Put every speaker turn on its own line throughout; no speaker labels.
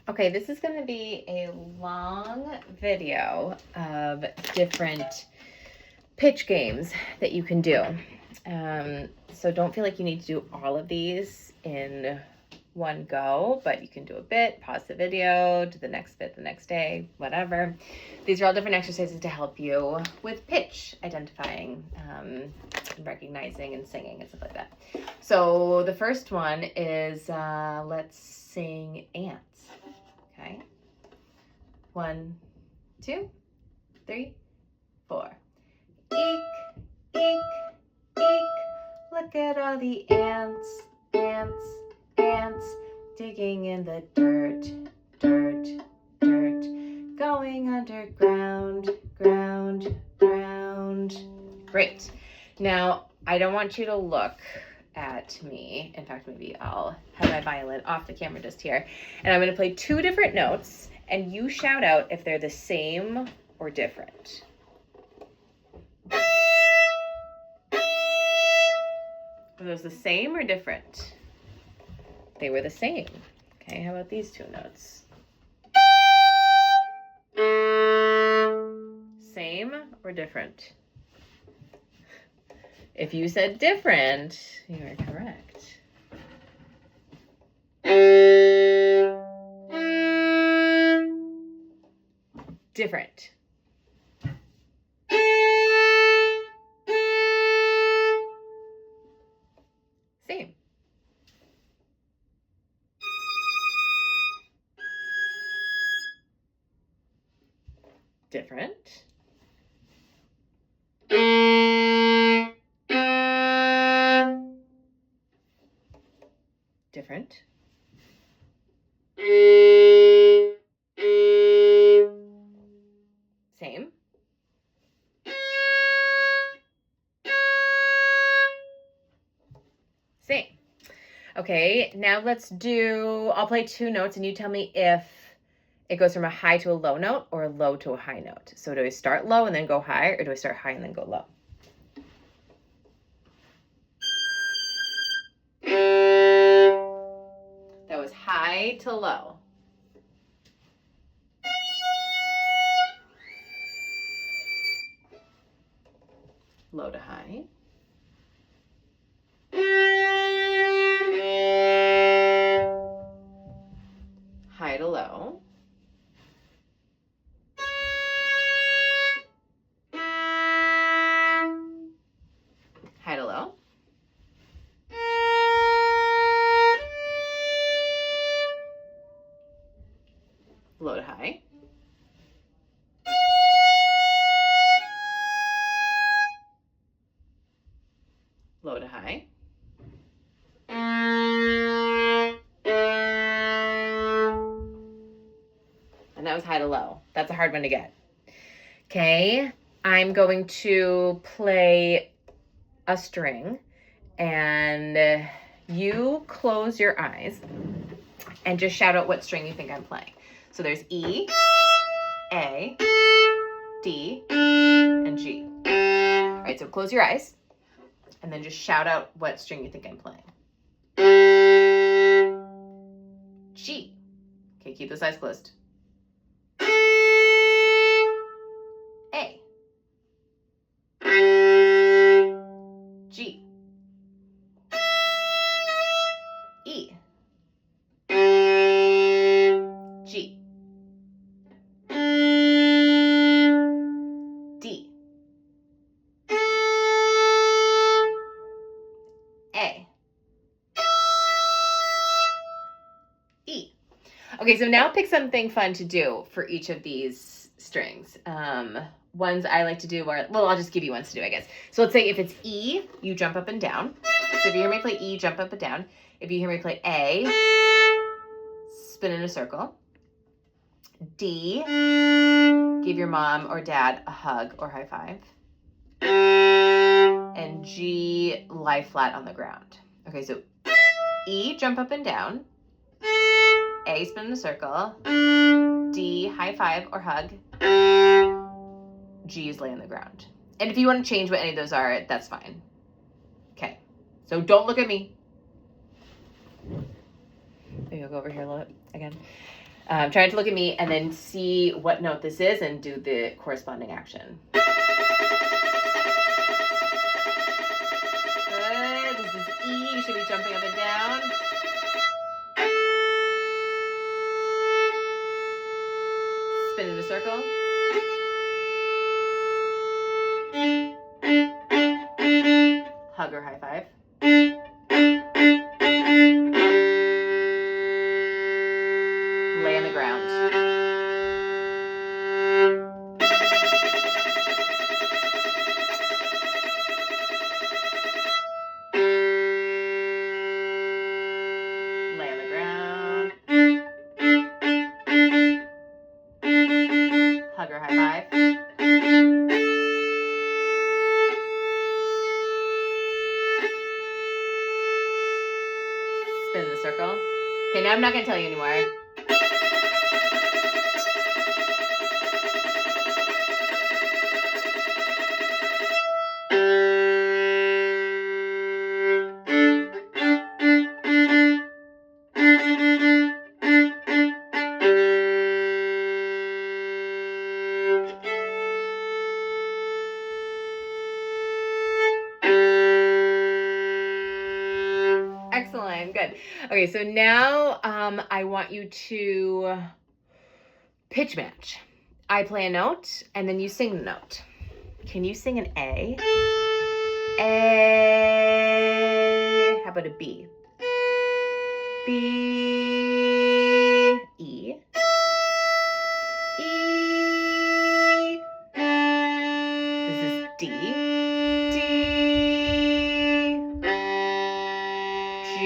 Okay, this is going to be a long video of different pitch games that you can do. So don't feel like you need to do all of these in one go, but you can do a bit, pause the video, do the next bit the next day, whatever. These are all different exercises to help you with pitch, identifying, recognizing, and singing and stuff like that. So the first one is let's sing ants. Okay. 1, 2, 3, 4. Eek, eek, eek. Look at all the ants, ants, ants, digging in the dirt, dirt, dirt, going underground, ground, ground. Great. Now, I don't want you to look at me. In fact, maybe I'll have my violin off the camera just here. And I'm going to play 2 different notes, and you shout out if they're the same or different. Were those the same or different? They were the same. Okay, how about these 2 notes? Same or different? If you said different, you are correct. Different. Same. Different. Different. Same. Same. Okay, now I'll play 2 notes and you tell me if it goes from a high to a low note or a low to a high note. So do I start low and then go high, or do I start high and then go low? That was high to low. Low to high. High to low. High to low. Low to high. Low to high. And that was high to low. That's a hard one to get. Okay, I'm going to play a string, and you close your eyes and just shout out what string you think I'm playing. So there's E, A, D, and G. All right, so close your eyes and then just shout out what string you think I'm playing. G. Okay, keep those eyes closed. A. G. E. G. D. A. E. Okay, so now pick something fun to do for each of these strings. Ones I like to do are, well, I'll just give you ones to do, I guess. So let's say if it's E, you jump up and down. So if you hear me play E, jump up and down. If you hear me play A, spin in a circle. D, give your mom or dad a hug or high five. And G, lie flat on the ground. Okay, so E, jump up and down. A, spin in a circle. D, high five or hug. G is lay on the ground. And if you want to change what any of those are, that's fine. Okay, so don't look at me. Maybe I'll go over here a little bit again. Try to look at me and then see what note this is and do the corresponding action. Good. This is E. You should be jumping up and down. Spin in a circle. Hug or high five. Lay on the ground. Lay on the ground. Hug or high five. Spin in the circle. Okay, now I'm not going to tell you anymore. Excellent, good. Okay, so now I want you to pitch match. I play a note and then you sing the note. Can you sing an A? A. How about a B? B. E. E. This is D. D. G.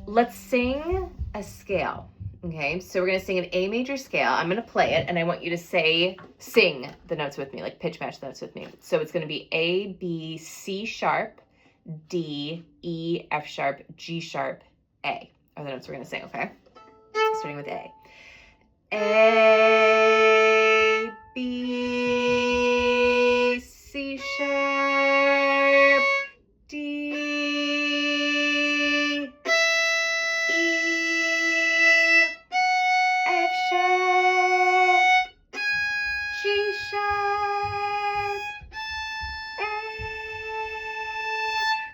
Let's sing a scale. Okay, so we're going to sing an A major scale. I'm going to play it, and I want you to sing the notes with me, like pitch match the notes with me. So it's going to be A, B, C sharp, D, E, F sharp, G sharp, A are the notes we're going to sing, okay? Starting with A. A, B, C sharp, D,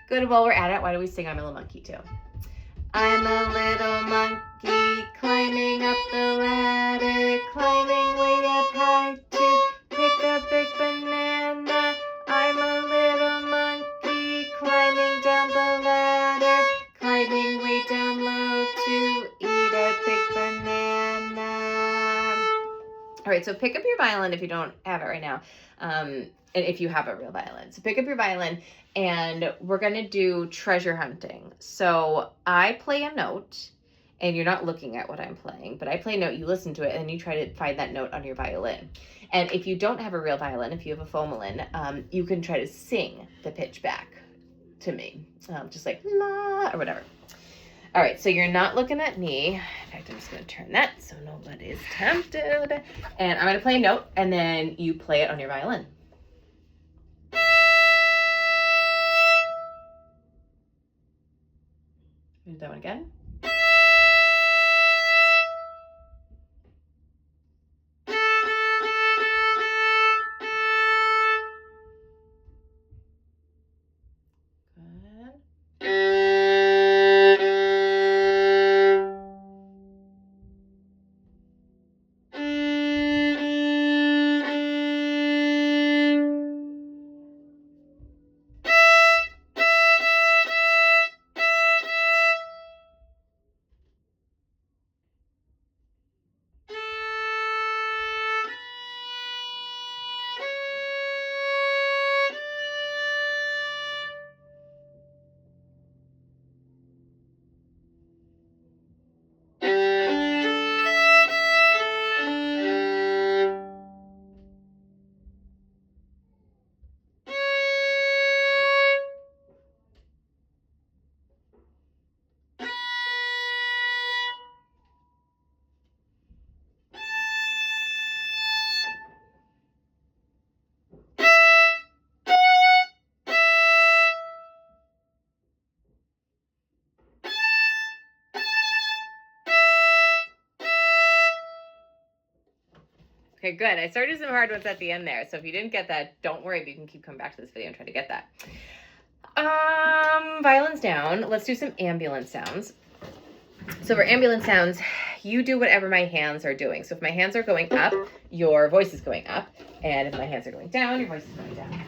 good. While we're at it, why don't we sing I'm a Little Monkey too? I'm a little monkey climbing up the ladder, climbing way up high to pick a big banana. I'm a little monkey climbing down the ladder, climbing way down low to eat a big banana. All right, so pick up your violin if you don't have it right now. And if you have a real violin. So pick up your violin and we're going to do treasure hunting. So I play a note and you're not looking at what I'm playing, but I play a note, you listen to it, and you try to find that note on your violin. And if you don't have a real violin, if you have a fomalin, you can try to sing the pitch back to me, just like la or whatever. All right, so you're not looking at me. In fact, I'm just going to turn that so nobody's tempted. And I'm going to play a note, and then you play it on your violin. Do that one again. Okay, good. I started some hard ones at the end there. So if you didn't get that, don't worry, but you can keep coming back to this video and try to get that. Violins down. Let's do some ambulance sounds. So for ambulance sounds, you do whatever my hands are doing. So if my hands are going up, your voice is going up. And if my hands are going down, your voice is going down.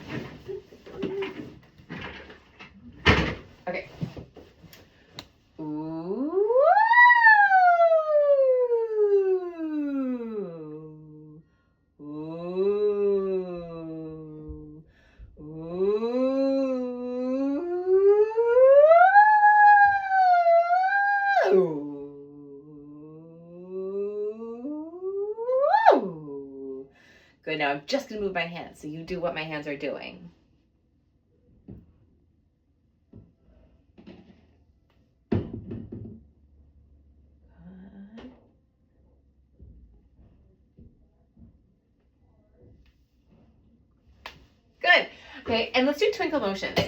Okay. Ooh. Ooh. Ooh. Good, now I'm just going to move my hands, so you do what my hands are doing. Good. Okay, and let's do twinkle motions.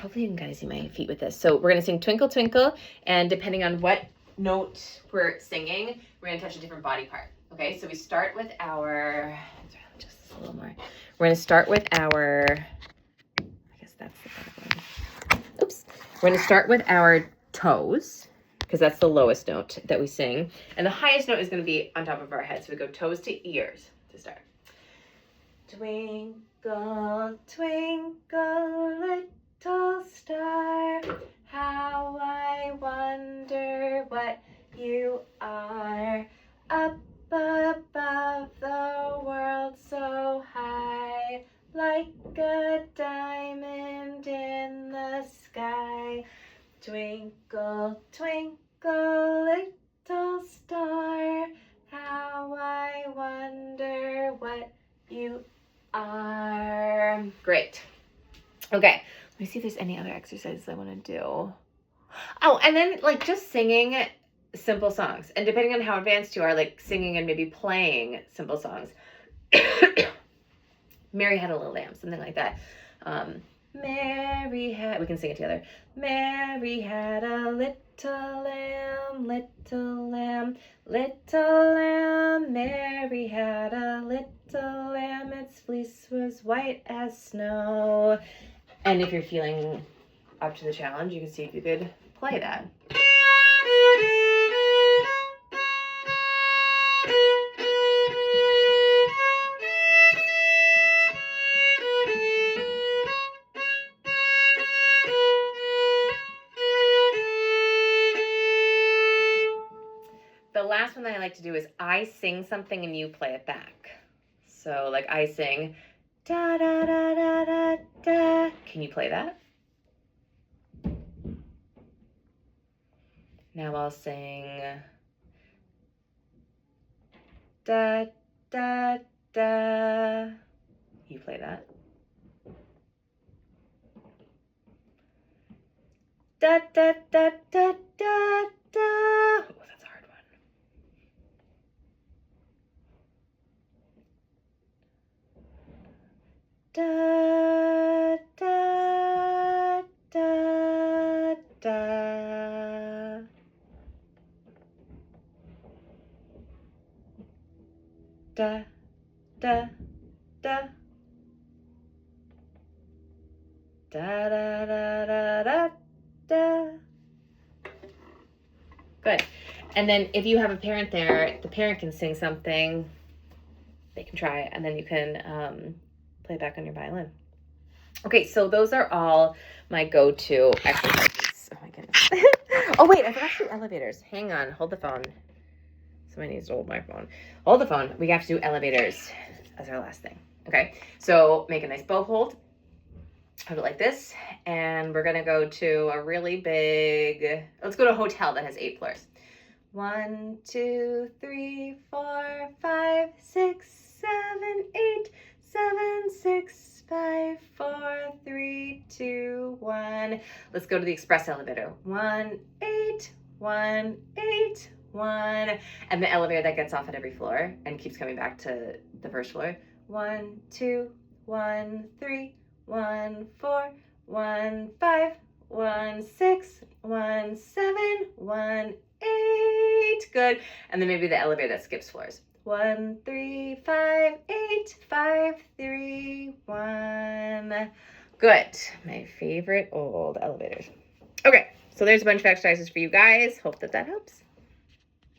Hopefully you can kind of see my feet with this. So we're going to sing Twinkle Twinkle, and depending on what note we're singing, we're going to touch a different body part. Okay, so we start with our, just a little more. We're going to start with our, I guess that's the better one. Oops. We're going to start with our toes, because that's the lowest note that we sing. And the highest note is going to be on top of our head. So we go toes to ears to start. Twinkle, twinkle, little star, how I wonder what you are. Up above the world so high, like a diamond in the sky. Twinkle, twinkle, little star, how I wonder what you are. Great. Okay, let me see if there's any other exercises I want to do. Oh, and then like just singing simple songs. And depending on how advanced you are, like singing and maybe playing simple songs. Mary Had a Little Lamb, something like that. Mary had, we can sing it together. Mary had a little lamb, little lamb, little lamb. Mary had a little lamb, its fleece was white as snow. And if you're feeling up to the challenge, you can see if you could play that. The last one that I like to do is I sing something and you play it back. So like I sing da da da da da da. Can you play that? Now I'll sing da da da. You play that? Da da da da da da. Oh, that's a hard one. Da da da da. Da da da. Da da da da da da. Good. And then if you have a parent there, the parent can sing something. They can try it, and then you can play back on your violin. Okay, so those are all my go-to exercises. Oh my goodness. Oh wait, I forgot to do elevators. Hang on, hold the phone. Somebody needs to hold my phone. Hold the phone. We have to do elevators as our last thing. Okay, so make a nice bow hold. Hold it like this, and we're gonna go to a really big, let's go to a hotel that has 8 floors. 1, 2, 3, 4, 5, 6, 7, 8, 7, 6, 5, 4, 3, 2, 1. Let's go to the express elevator. 1, 8, 1, 8, 1. And the elevator that gets off at every floor and keeps coming back to the first floor. 1, 2, 1, 3, 1, 4, 1, 5, 1, 6, 1, 7, 1, 8. Good. And then maybe the elevator that skips floors. 1, 3, 5, 8, 5, 3, 1. Good. My favorite old elevators. Okay, so there's a bunch of exercises for you guys. Hope that helps.